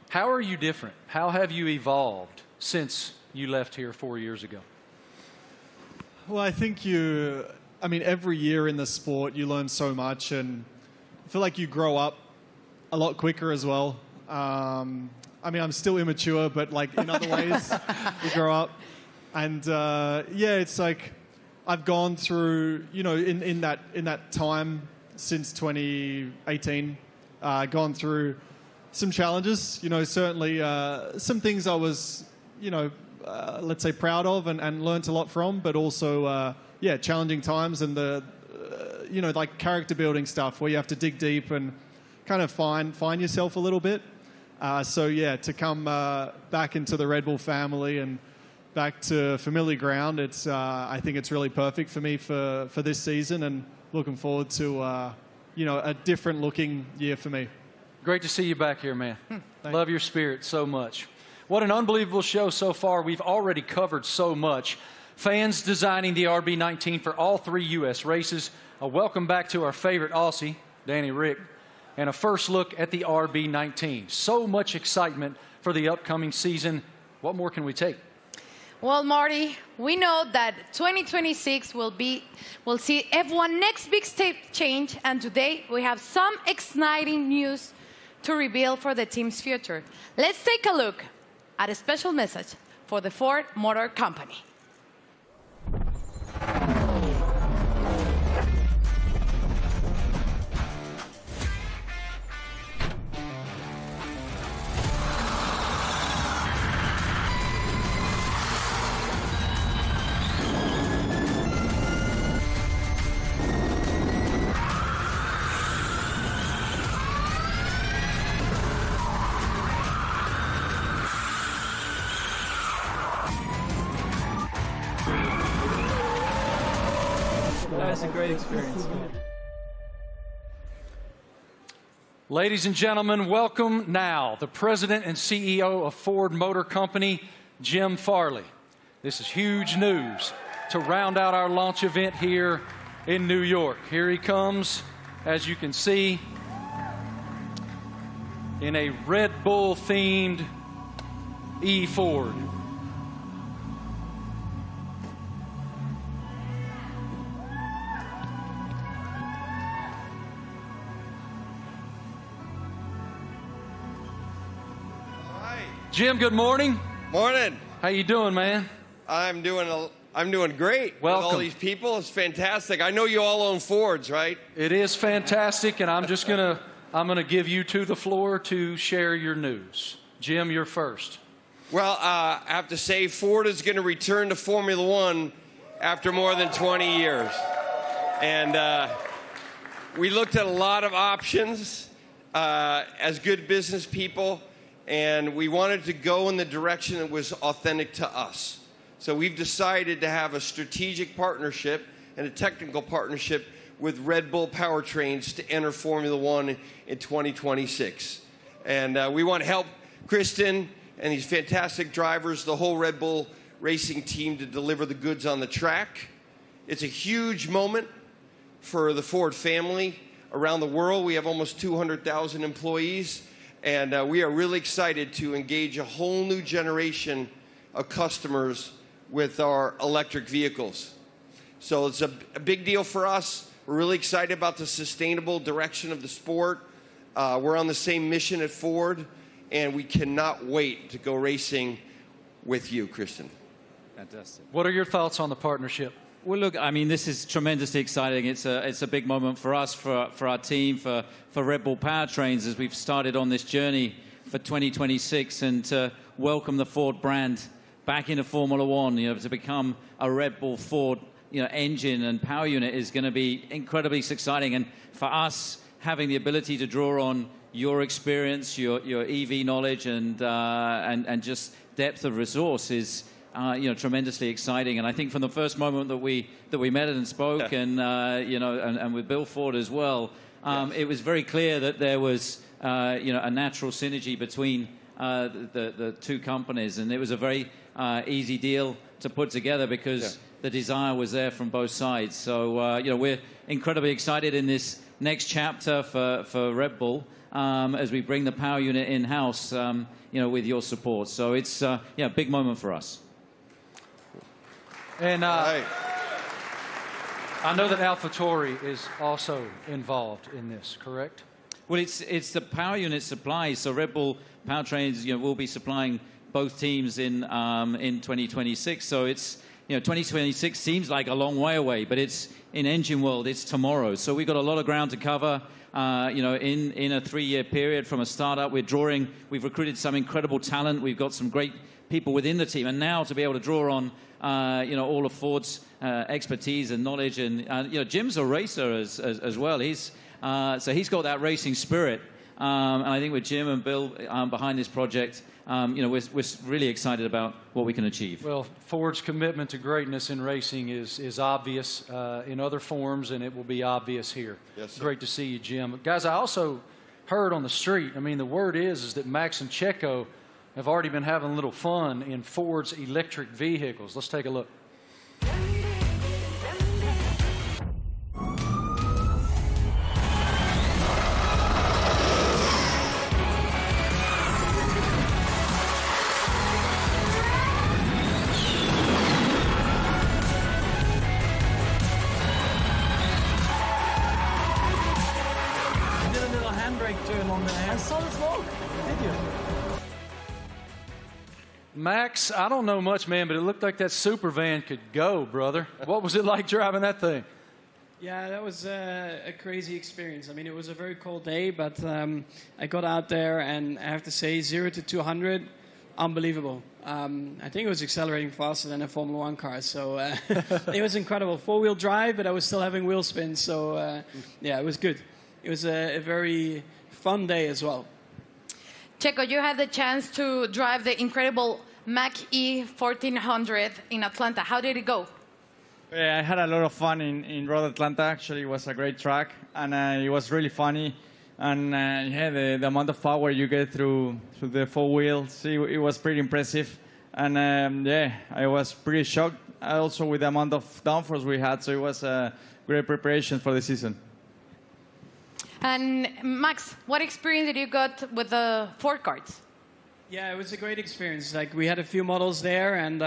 How are you different? How have you evolved since you left here 4 years ago? Well, I think every year in the sport you learn so much, and I feel like you grow up a lot quicker as well. I'm still immature, but in other ways you grow up. And it's like I've gone through, in that time since 2018, gone through some challenges. Certainly some things I was, let's say proud of and learnt a lot from, but also challenging times, and the character building stuff where you have to dig deep and kind of find yourself a little bit. To come back into the Red Bull family and back to familiar ground, I think it's really perfect for me for this season, and looking forward to a different looking year for me. Great to see you back here, man. Love your spirit so much. What an unbelievable show so far. We've already covered so much. Fans designing the RB19 for all 3 U.S. races. A welcome back to our favorite Aussie, Danny Rick, and a first look at the RB19. So much excitement for the upcoming season. What more can we take? Well, Marty, we know that 2026 will see F1 next big step change, and today we have some exciting news to reveal for the team's future. Let's take a look at a special message for the Ford Motor Company. That was a great experience. Ladies and gentlemen, welcome now the President and CEO of Ford Motor Company, Jim Farley. This is huge news to round out our launch event here in New York. Here he comes, as you can see, in a Red Bull-themed E-Ford. Jim, good morning. Morning. How you doing, man? I'm doing great. Welcome. With all these people, it's fantastic. I know you all own Fords, right? It is fantastic, and I'm just gonna give you the floor to share your news. Jim, you're first. Well, I have to say, Ford is going to return to Formula One after more than 20 years, and we looked at a lot of options as good business people. And we wanted to go in the direction that was authentic to us. So we've decided to have a strategic partnership and a technical partnership with Red Bull Powertrains to enter Formula One in 2026. And we want to help Kristen and these fantastic drivers, the whole Red Bull racing team, to deliver the goods on the track. It's a huge moment for the Ford family around the world. We have almost 200,000 employees. And we are really excited to engage a whole new generation of customers with our electric vehicles. So it's a big deal for us. We're really excited about the sustainable direction of the sport. We're on the same mission at Ford, and we cannot wait to go racing with you, Kristen. Fantastic. What are your thoughts on the partnership? Well, look, I mean, this is tremendously exciting. It's a big moment for us, for our team, for Red Bull Powertrains as we've started on this journey for 2026, and to welcome the Ford brand back into Formula One. You know, to become a Red Bull Ford, engine and power unit is going to be incredibly exciting. And for us, having the ability to draw on your experience, your EV knowledge, and just depth of resource is tremendously exciting. And I think from the first moment that we met and spoke, and and with Bill Ford as well, it was very clear that there was a natural synergy between the two companies, and it was a very easy deal to put together because the desire was there from both sides. So we're incredibly excited in this next chapter for Red Bull as we bring the power unit in house, with your support. So it's a big moment for us. And I know that AlphaTauri is also involved in this, correct? Well, it's the power unit supply. So Red Bull Powertrains, will be supplying both teams in 2026. So it's 2026 seems like a long way away, but it's in engine world. It's tomorrow. So we've got a lot of ground to cover. In a 3-year period from a startup, we've recruited some incredible talent. We've got some great people within the team, and now to be able to draw on all of Ford's expertise and knowledge, and Jim's a racer as well. He's got that racing spirit, and I think with Jim and Bill behind this project, we're really excited about what we can achieve. Well, Ford's commitment to greatness in racing is obvious in other forms, and it will be obvious here. Yes, sir. Great to see you, Jim. Guys, I also heard on the street, the word is that Max and Checo have already been having a little fun in Ford's electric vehicles. Let's take a look. You did a little handbrake turn on there. I saw the smoke. Did you? Max, I don't know much, man, but it looked like that super van could go, brother. What was it like driving that thing? Yeah, that was a crazy experience. It was a very cold day, but I got out there, and I have to say, 0 to 200, unbelievable. I think it was accelerating faster than a Formula One car, so it was incredible. 4-wheel drive, but I was still having wheel spin, so it was good. It was a very fun day as well. Checo, you had the chance to drive the incredible Mach-E 1400 in Atlanta. How did it go? I had a lot of fun in Road Atlanta. Actually, it was a great track, and it was really funny. And yeah, the amount of power you get through the four wheels, it was pretty impressive. And yeah, I was pretty shocked also with the amount of downforce we had. So it was a great preparation for the season. And Max, what experience did you got with the Ford carts? Yeah, it was a great experience. Like, we had a few models there, and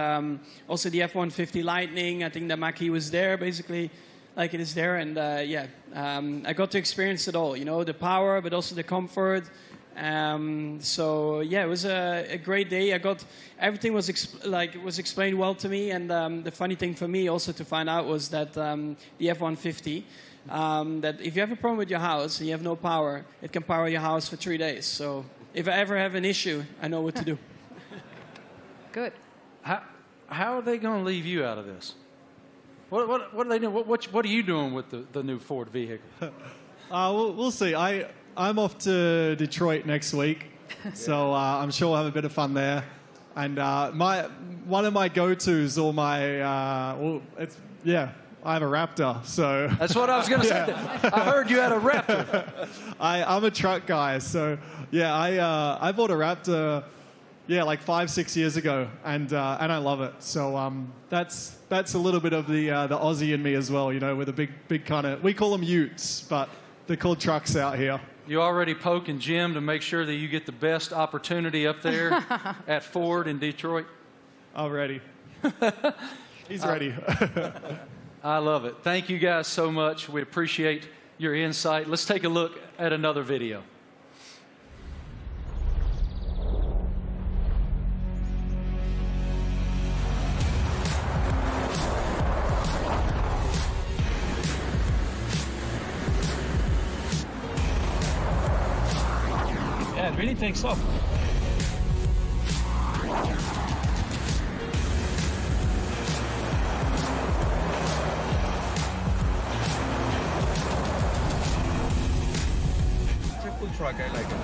also the F-150 Lightning. I think the Mach-E was there, basically, like it is there. And yeah, I got to experience it all. You know, the power, but also the comfort. So yeah, it was a great day. Everything was explained well to me. And the funny thing for me also to find out was that the F-150. That if you have a problem with your house and you have no power, it can power your house for 3 days. So if I ever have an issue, I know what to do. Good. How are they going to leave you out of this? What are they doing? What are you doing with the new Ford vehicle? We'll see. I'm off to Detroit next week, so I'm sure we'll have a bit of fun there. And one of my go-tos, or my I have a Raptor, so... That's what I was going to say. I heard you had a Raptor. I'm a truck guy, so yeah, I bought a Raptor, like 5-6 years ago, and I love it. So that's a little bit of the Aussie in me as well, you know, with a big kind of... We call them utes, but they're called trucks out here. You already poking Jim to make sure that you get the best opportunity up there at Ford in Detroit? I'm ready. He's ready. I love it. Thank you guys so much. We appreciate your insight. Let's take a look at another video. Yeah, it really takes off. Truck, I like it.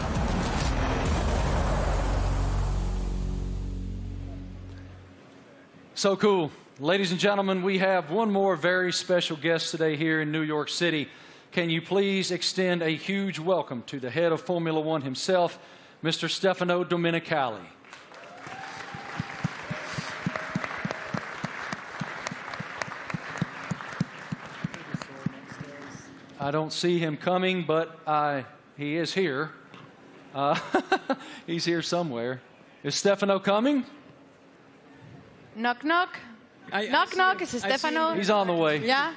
So cool. Ladies and gentlemen, we have one more very special guest today here in New York City. Can you please extend a huge welcome to the head of Formula One himself, Mr. Stefano Domenicali. I don't see him coming, but he is here. He's here somewhere. Is Stefano coming? Knock, knock. Knock, knock. Is it Stefano? He's on the way. Yeah?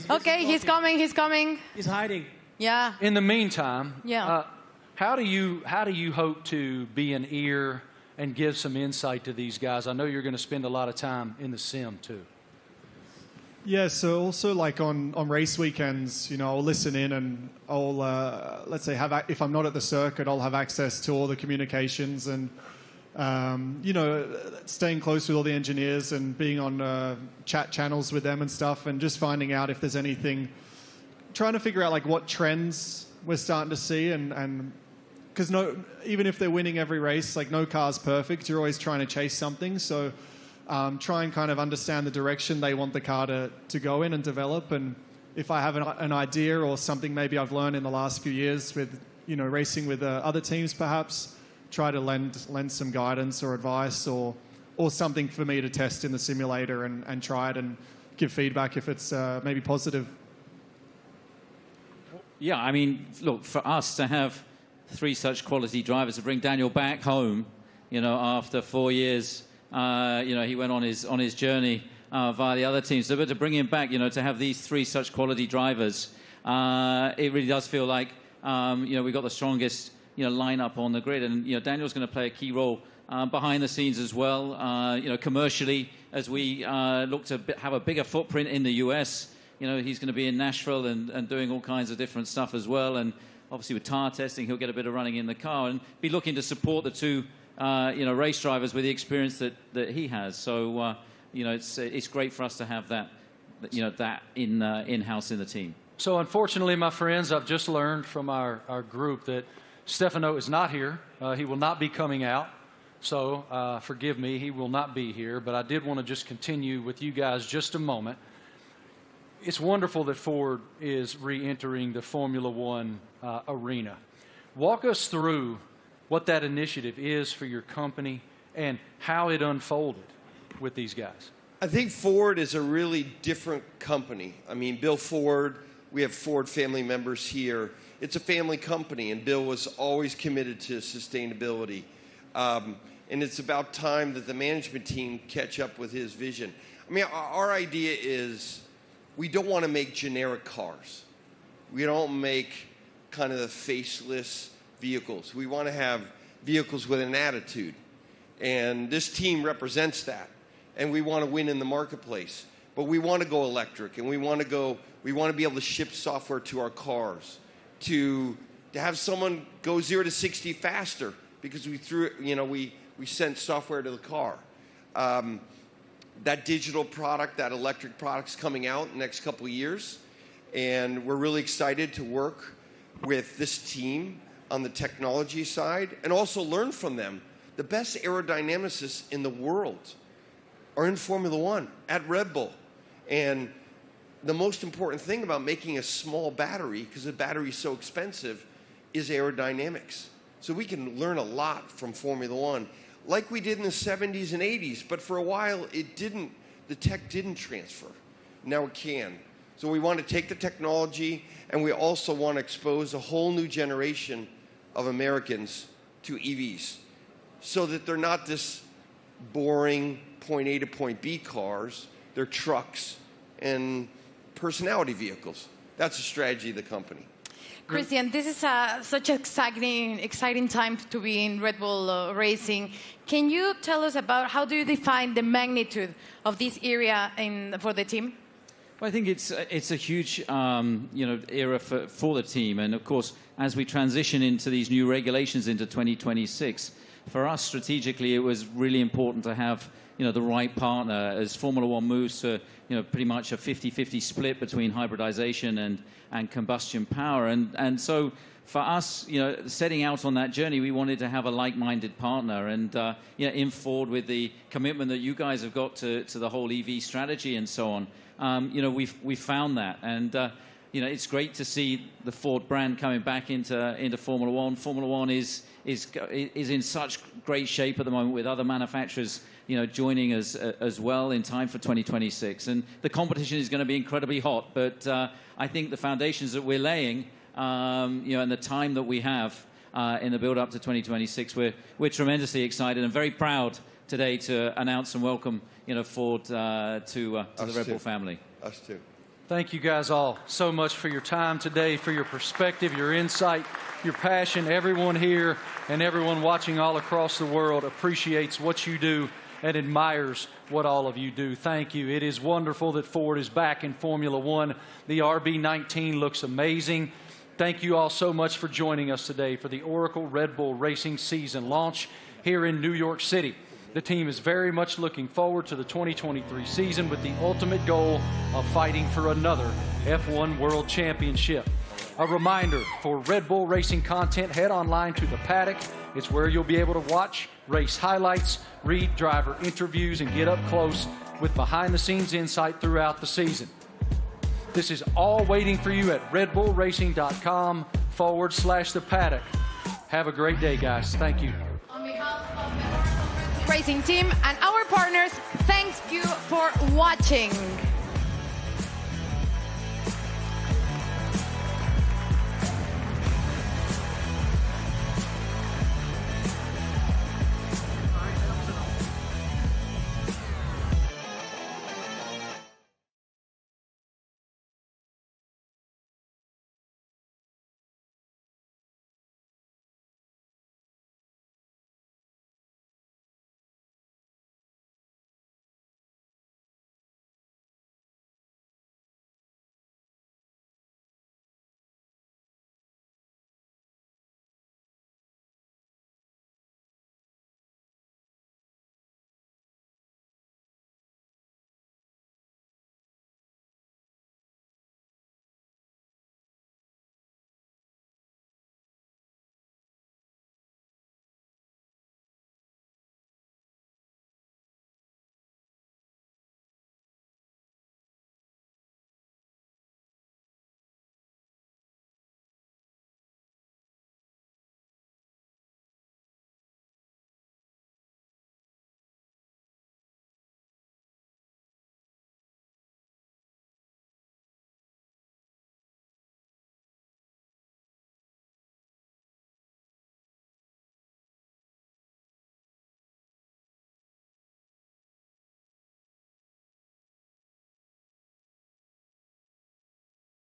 Okay, he's coming. He's coming. He's hiding. Yeah. In the meantime, yeah. How do you hope to be an ear and give some insight to these guys? I know you're going to spend a lot of time in the sim, too. Yeah, so also like on race weekends, you know, I'll listen in and I'll, let's say, if I'm not at the circuit, I'll have access to all the communications and, you know, staying close with all the engineers and being on chat channels with them and stuff and just finding out if there's anything, trying to figure out like what trends we're starting to see and because even if they're winning every race, like no car's perfect, you're always trying to chase something, so... try and kind of understand the direction they want the car to go in and develop. And if I have an idea or something maybe I've learned in the last few years with, you know, racing with other teams perhaps, try to lend some guidance or advice or something for me to test in the simulator and try it and give feedback if it's maybe positive. Yeah, I mean, look, for us to have 3 such quality drivers, to bring Daniel back home, you know, after 4 years... you know, he went on his journey via the other teams. So, but to bring him back, you know, to have these 3 such quality drivers, it really does feel like, you know, we've got the strongest, you know, lineup on the grid. And, you know, Daniel's going to play a key role behind the scenes as well, you know, commercially, as we look to have a bigger footprint in the US. You know, he's going to be in Nashville and doing all kinds of different stuff as well. And obviously with tire testing, he'll get a bit of running in the car and be looking to support the 2 you know, race drivers with the experience that he has. So, you know, it's great for us to have that, you know, that in-house in the team. So, unfortunately, my friends, I've just learned from our group that Stefano is not here. He will not be coming out. So, forgive me, he will not be here. But I did want to just continue with you guys just a moment. it's wonderful that Ford is re-entering the Formula One arena. Walk us through what that initiative is for your company and how it unfolded with these guys. I think Ford is a really different company. I mean, Bill Ford, we have Ford family members here. It's a family company, and Bill was always committed to sustainability. And it's about time that the management team catch up with his vision. I mean, our idea is we don't want to make generic cars. We don't make kind of the faceless vehicles. We want to have vehicles with an attitude. And this team represents that. And we want to win in the marketplace. But we want to go electric, and we want to be able to ship software to our cars, to have someone go 0 to 60 faster because we sent software to the car. That digital product, that electric product's coming out in the next couple of years, and we're really excited to work with this team on the technology side and also learn from them. The best aerodynamicists in the world are in Formula One at Red Bull. And the most important thing about making a small battery, because the battery is so expensive, is aerodynamics. So we can learn a lot from Formula One, like we did in the 70s and 80s, but for a while the tech didn't transfer. Now it can. So we want to take the technology, and we also want to expose a whole new generation of Americans to EVs so that they're not this boring point A to point B cars, they're trucks and personality vehicles. That's the strategy of the company. Christian, this is such an exciting time to be in Red Bull Racing. Can you tell us about how do you define the magnitude of this area for the team? Well, I think it's a huge era for the team, and of course, as we transition into these new regulations into 2026, for us strategically, it was really important to have the right partner as Formula One moves to pretty much a 50-50 split between hybridization and combustion power, and so for us, setting out on that journey, we wanted to have a like-minded partner, and in Ford with the commitment that you guys have got to the whole EV strategy and so on. We found that, and it's great to see the Ford brand coming back into Formula One. Formula One is in such great shape at the moment with other manufacturers, joining us as well in time for 2026. And the competition is going to be incredibly hot, but I think the foundations that we're laying, and the time that we have in the build-up to 2026, we're tremendously excited and very proud today to announce and welcome Ford to the Red Bull family. Us too. Thank you guys all so much for your time today, for your perspective, your insight, your passion. Everyone here and everyone watching all across the world appreciates what you do and admires what all of you do. Thank you. It is wonderful that Ford is back in Formula One. The RB19 looks amazing. Thank you all so much for joining us today for the Oracle Red Bull Racing season launch here in New York City. The team is very much looking forward to the 2023 season with the ultimate goal of fighting for another F1 World Championship. A reminder, for Red Bull Racing content, head online to The Paddock. It's where you'll be able to watch race highlights, read driver interviews, and get up close with behind-the-scenes insight throughout the season. This is all waiting for you at redbullracing.com/The Paddock. Have a great day, guys. Thank you. On behalf of the Racing team and our partners, thank you for watching.